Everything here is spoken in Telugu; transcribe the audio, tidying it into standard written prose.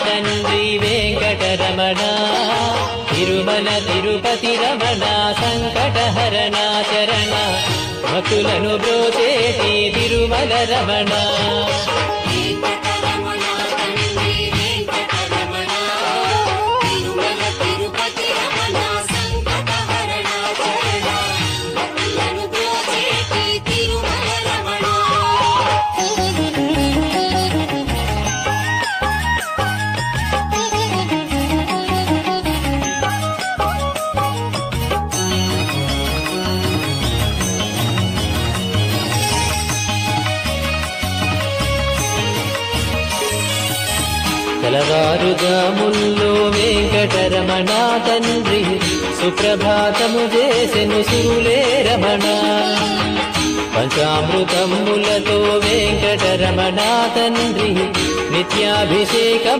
తండ్రి వెంకటరమణ తిరుమల తిరుపతి రమణ సంకటహరణ చరణ భక్తులను బ్రోచేటి తిరుమల రమణ తెల్లవారుజాముల్లో వెంకటరమణ తండ్రి సుప్రభాతము చేసెను సురులే రమణ పంచామృతములతో వెంకటరమణ తండ్రి నిత్యాభిషేకం